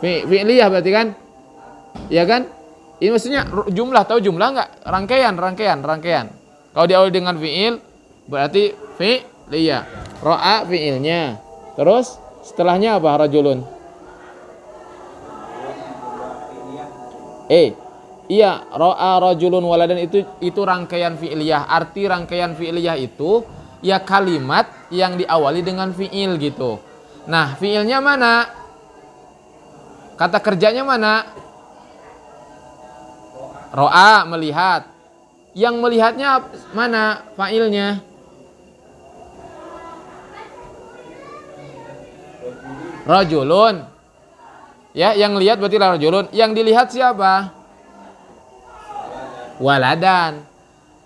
Fi'liyah berarti kan? Iya kan? Ini maksudnya jumlah, tahu jumlah enggak? Rangkaian. Kalau diawali dengan fi'il berarti fi'liyah. Ra'a fi'ilnya. Terus setelahnya apa? Rajulun. Iya, ra'a rajulun waladan itu rangkaian fi'liyah. Arti rangkaian fi'liyah itu ya kalimat yang diawali dengan fi'il gitu. Nah, fi'ilnya mana? Kata kerjanya mana? Ra'a, melihat. Yang melihatnya mana? Fa'ilnya. Rajulun. Ya, yang lihat berarti rajulun. Yang dilihat siapa? Waladan.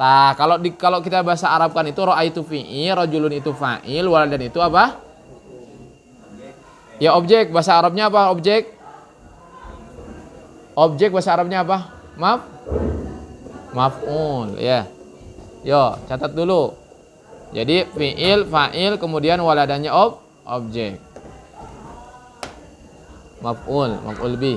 Nah, kalau kita bahasa Arabkan itu ra'a itu fi'il, rajulun itu fa'il, waladan itu apa? Ya objek. Bahasa Arabnya apa objek? Objek bahasa Arabnya apa? Maf'ul, ya. Yo, catat dulu. Jadi fi'il, fa'il, kemudian waladannya objek. Maf'ul bih.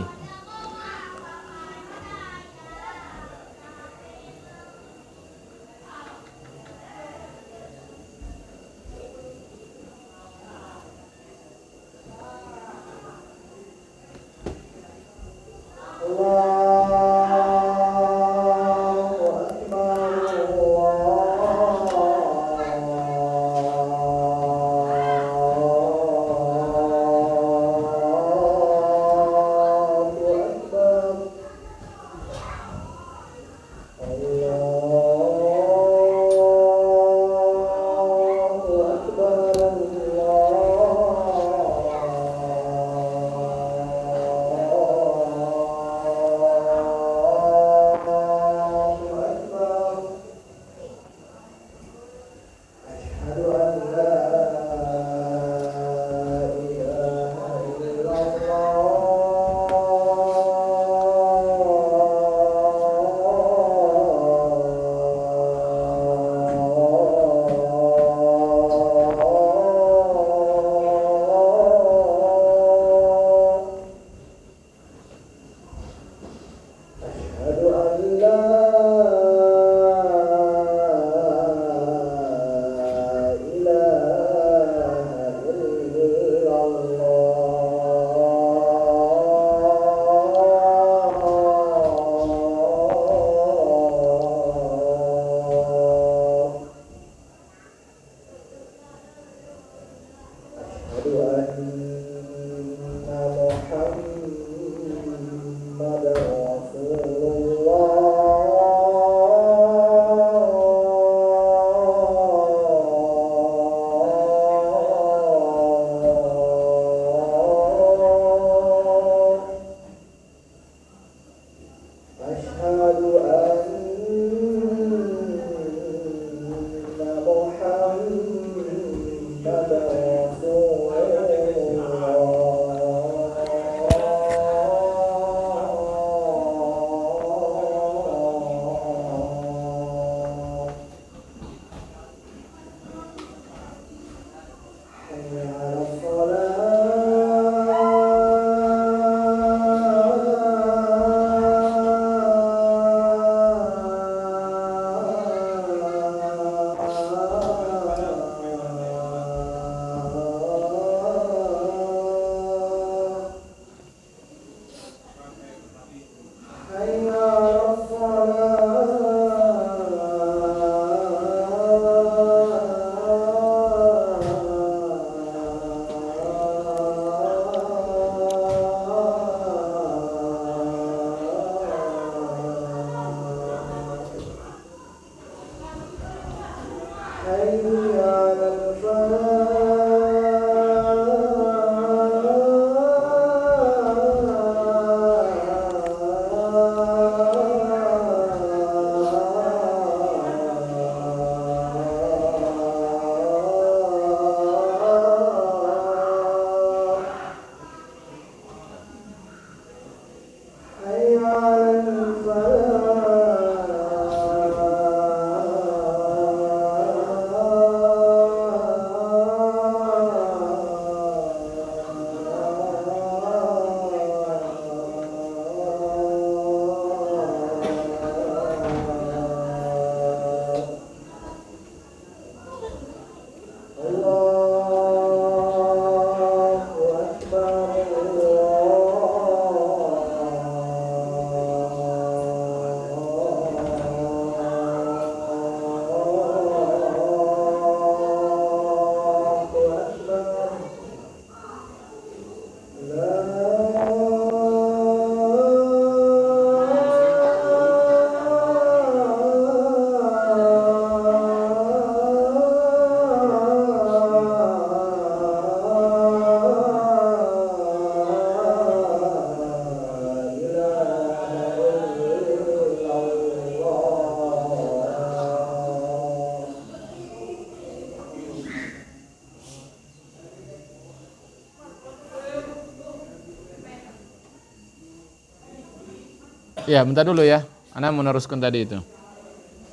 Ya, bentar dulu ya. Ana meneruskan tadi itu.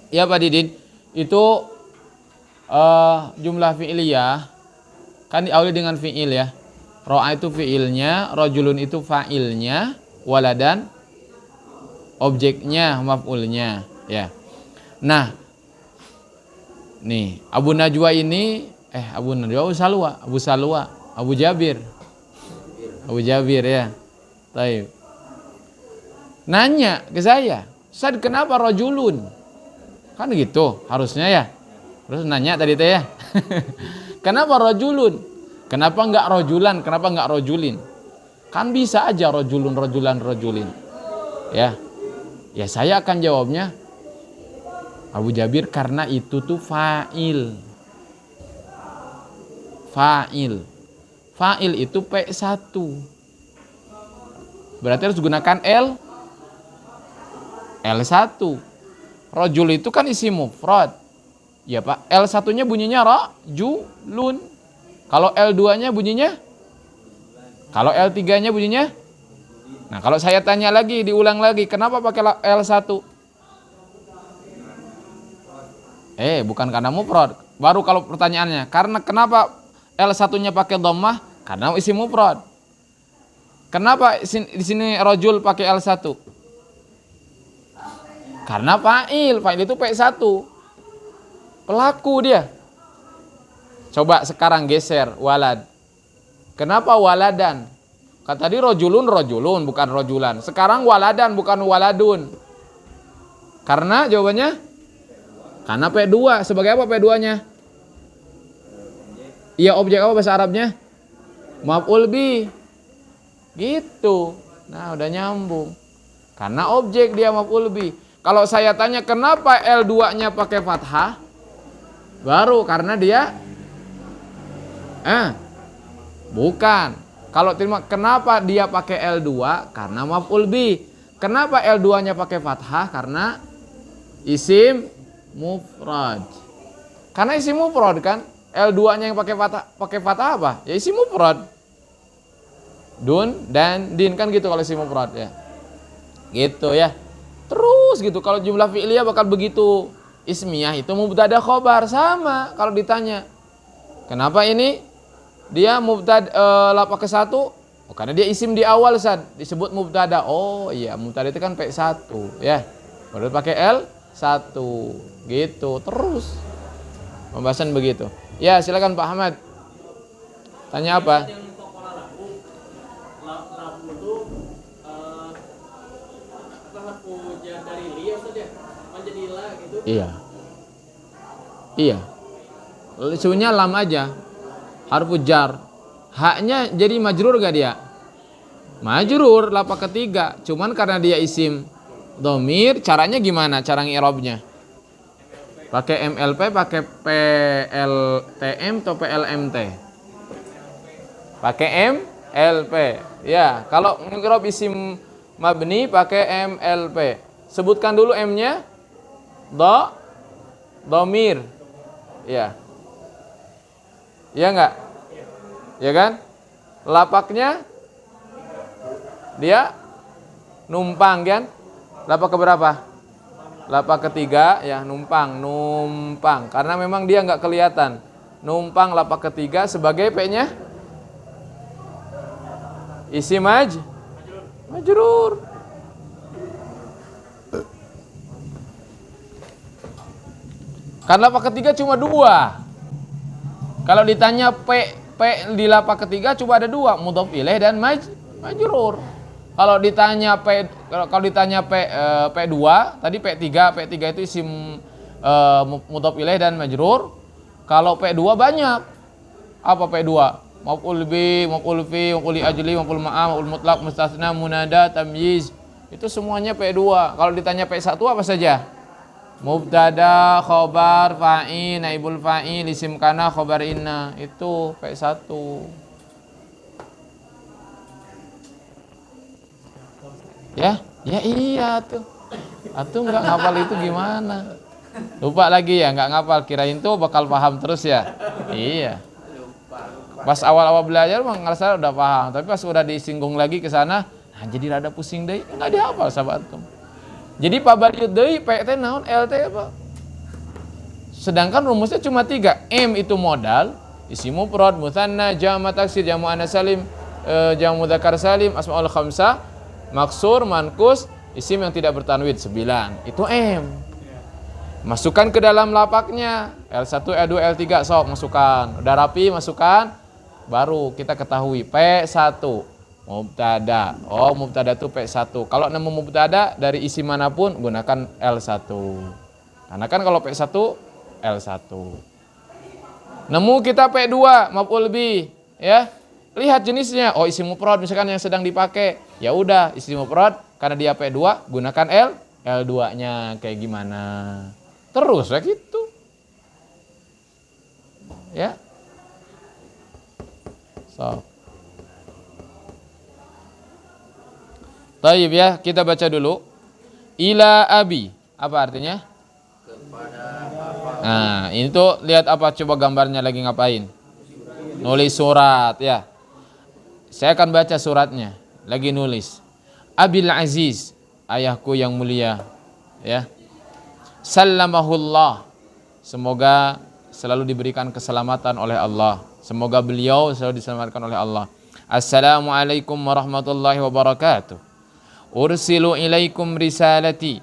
Ya Pak Didin, itu jumlah fi'liyah kan diawali dengan fi'il ya. Ro'a itu fi'ilnya, rojulun itu fa'ilnya, waladan objeknya, maf'ulnya ya. Nah, nih Abu Najwa ini Abu Salwa, Abu Jabir ya. Taib. Nanya ke saya, Ustaz kenapa rojulun? Kan gitu harusnya ya. Terus nanya tadi teh ya. Kenapa rojulun? Kenapa enggak rojulan? Kenapa enggak rojulin? Kan bisa aja rojulun, rojulin. Ya. Ya saya akan jawabnya Abu Jabir karena itu tuh fa'il. Fa'il itu P1. Berarti harus gunakan L1. Rojul itu kan isim mufrad. Ya Pak, L1-nya bunyinya rojulun. Kalau L2-nya bunyinya? Kalau L3-nya bunyinya? Nah, kalau saya tanya lagi, diulang lagi, kenapa pakai L1? Bukan karena mufrad. Baru kalau pertanyaannya, karena kenapa L1-nya pakai dhammah? Karena isim mufrad. Kenapa di sini rojul pakai L1? Karena fa'il itu P1. Pelaku dia. Coba sekarang geser walad. Kenapa waladan? Kata tadi rojulun bukan rojulan. Sekarang waladan bukan waladun. Karena jawabannya? Karena P2. Sebagai apa P2-nya? Iya, objek apa bahasa Arabnya? Maf'ul bih. Gitu. Nah, udah nyambung. Karena objek dia maf'ul bih. Kalau saya tanya kenapa L2-nya pakai fathah? Baru karena dia bukan. Kalau terima kenapa dia pakai L2? Karena maf'ul bih. Kenapa L2-nya pakai fathah? Karena isim mufrad. Karena isim mufrad kan? L2-nya yang pakai fathah apa? Ya isim mufrad. Dun dan din kan gitu kalau isim mufrad ya. Gitu ya. Terus gitu kalau jumlah fi'liyah bakal begitu. Ismiyah itu mubtada khobar sama kalau ditanya. Kenapa ini dia mubtada lapak ke satu? Oh, karena dia isim di awal disebut mubtada. Oh iya, mubtada itu kan P1 ya. Baru pakai L1 gitu. Terus pembahasan begitu. Ya, silakan Pak Ahmad. Tanya apa? Iya. Sebenarnya lam aja. Harfu jar. Haknya jadi majrur gak dia? Majrur lapak ketiga. Cuman karena dia isim dhamir, caranya gimana? Cara ngi'rabnya? Pakai MLP, pakai PLTM atau PLMT? Pakai MLP. Ya, kalau ngi'rab isim mabni pakai MLP. Sebutkan dulu M-nya. Dhamir. Ya. Iya enggak? Ya kan? Lapaknya dia numpang kan? Lapak keberapa? Lapak ketiga ya, numpang. Karena memang dia enggak kelihatan. Numpang lapak ketiga sebagai P-nya isim majrur. Kan lapak ketiga cuma 2. Kalau ditanya P di lapak ketiga cuma ada 2, mudhof ilaih dan majrur. Kalau ditanya P2, tadi P3 itu isim mudhof ilaih dan majrur. Kalau P2 banyak. Apa P2? Maf'ul bi, maf'ul fi, maf'ul li ajli, maf'ul ma'a, maf'ul mutlaq, mustasna, munada, tamyiz. Itu semuanya P2. Kalau ditanya P1 apa saja? Mubtada, khobar, fa'il, naibul fa'il, isim kana, khobar inna. Itu P1. Ya iya tuh. Atuh nggak ngapal itu gimana? Lupa lagi ya, nggak ngapal. Kirain tuh bakal paham terus ya. Iya. Pas awal-awal belajar mah ngerasa udah paham, tapi pas udah disinggung lagi ke sana, nah jadi rada pusing deh. Nggak dihafal sahabat tuh. Jadi pabaliut deui P teh naon L teh apa? Sedangkan rumusnya cuma 3. M itu modal, isim mufrad, mutsanna, jamak taksir, jamu anats salim, jamu mudzakkar salim, asmaul khamsah, maksur, mankus, isim yang tidak bertanwin 9. Itu M. Masukkan ke dalam lapaknya L1, L2, L3 sok masukkan. Udah rapi masukkan. Baru kita ketahui P1 mubtada. Oh, mubtada itu P1. Kalau nemu mubtada dari isi manapun gunakan L1. Karena kan kalau P1 L1. Nemu kita P2 maf'ul bih, ya. Lihat jenisnya. Oh, isim mufrad misalkan yang sedang dipakai. Ya udah, isim mufrad karena dia P2 gunakan L2-nya kayak gimana. Terus kayak gitu. Ya. So. Taib ya, kita baca dulu. Ila abi, apa artinya? Nah, ini tuh lihat apa coba gambarnya lagi ngapain? Nulis surat ya. Saya akan baca suratnya. Lagi nulis. Abil Aziz, ayahku yang mulia, ya. Sallamahullah. Semoga selalu diberikan keselamatan oleh Allah. Semoga beliau selalu diselamatkan oleh Allah. Assalamualaikum warahmatullahi wabarakatuh. Ursilu ilaikum risalati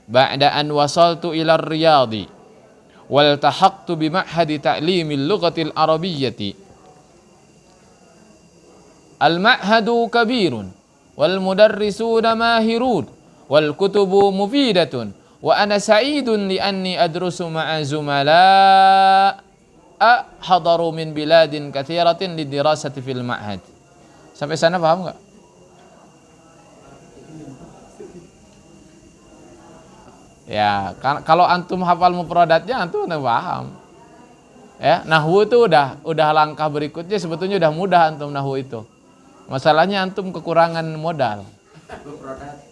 ba'da an wasaltu ila riyadi wal tahaqtu bi ma'hadi ta'limil lughatil arabiyyati. Al ma'hadu kabirun wal mudarrisuna mahirun wal kutubu mufidatun wa ana sa'idun li anni adrusu ma'a zumala'a hadaru min biladin katsiratin lidirasati fil ma'had. Sampai sana paham enggak? Ya, kalau antum hafal mufradatnya antum udah paham. Ya, nahwu itu udah langkah berikutnya sebetulnya udah mudah antum nahwu itu. Masalahnya antum kekurangan modal.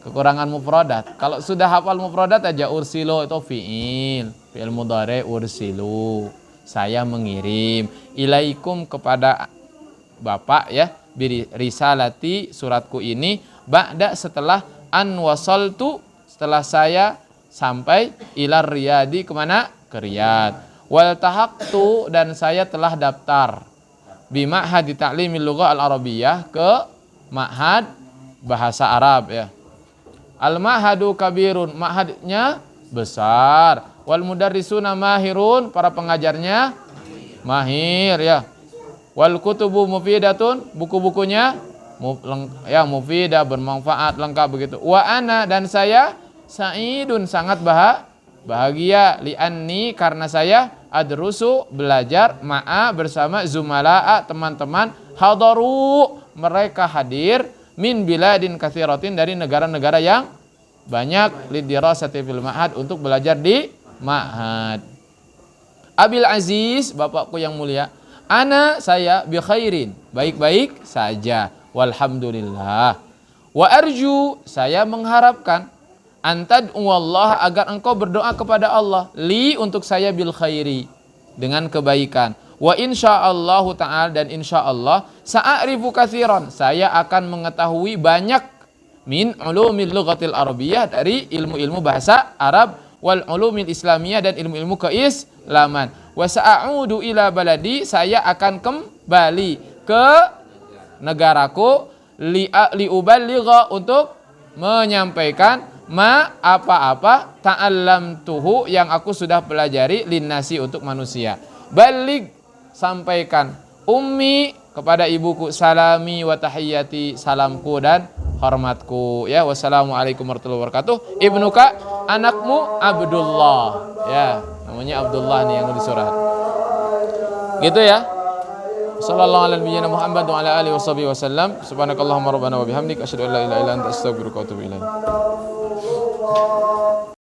Kekurangan mufradat. Kalau sudah hafal mufradat aja ursilu itu fi'il mudhari ursilu. Saya mengirim ilaikum kepada Bapak ya, risalati suratku ini ba'da setelah an wasaltu setelah saya sampai ilar riyadi kemana? Ke Riyadh. Wal tahaqtu dan saya telah daftar bi ma'had ta'limil lughah al-arabiyyah ke ma'had bahasa Arab ya. Al ma'hadu kabirun, ma'hadnya besar. Wal mudarrisuna mahirun, para pengajarnya mahir ya. Wal kutubu mufidatun, buku-bukunya ya mufidah, bermanfaat, lengkap begitu. Wa ana dan saya sa'idun sangat bahagia li'anni karena saya adrusu belajar ma'a bersama zumala'a teman-teman hadaru mereka hadir min biladin katsiratin dari negara-negara yang banyak lidirasati fil ma'had untuk belajar di ma'had. Abil Aziz, bapakku yang mulia, ana saya bi khairin, baik-baik saja walhamdulillah. Wa arju, saya mengharapkan antad'u Allah agar engkau berdoa kepada Allah li untuk saya bil khairi dengan kebaikan wa insyaallah ta'ala dan insyaallah sa'arifu katsiran saya akan mengetahui banyak min ulumil lughatil arabiyyah dari ilmu-ilmu bahasa Arab wal ulumil islamiyah dan ilmu-ilmu keislaman wa sa'udu ila baladi saya akan kembali ke negaraku li uballigha untuk menyampaikan ma apa-apa ta'allamtuhu yang aku sudah pelajari linnasi untuk manusia. Balig sampaikan ummi kepada ibuku salami wa tahiyyati salamku dan hormatku ya. Wassalamualaikum warahmatullahi wabarakatuh. Ibnuka anakmu Abdullah ya, namanya Abdullah nih yang nulis surat. Gitu ya. Sallallahu alaihi wa sallam Muhammad wa ala alihi wasallam. Subhanakallahumma rabbana wa bihamdika asyhadu an la ilaha illa anta astaghfiruka wa atubu ilaik.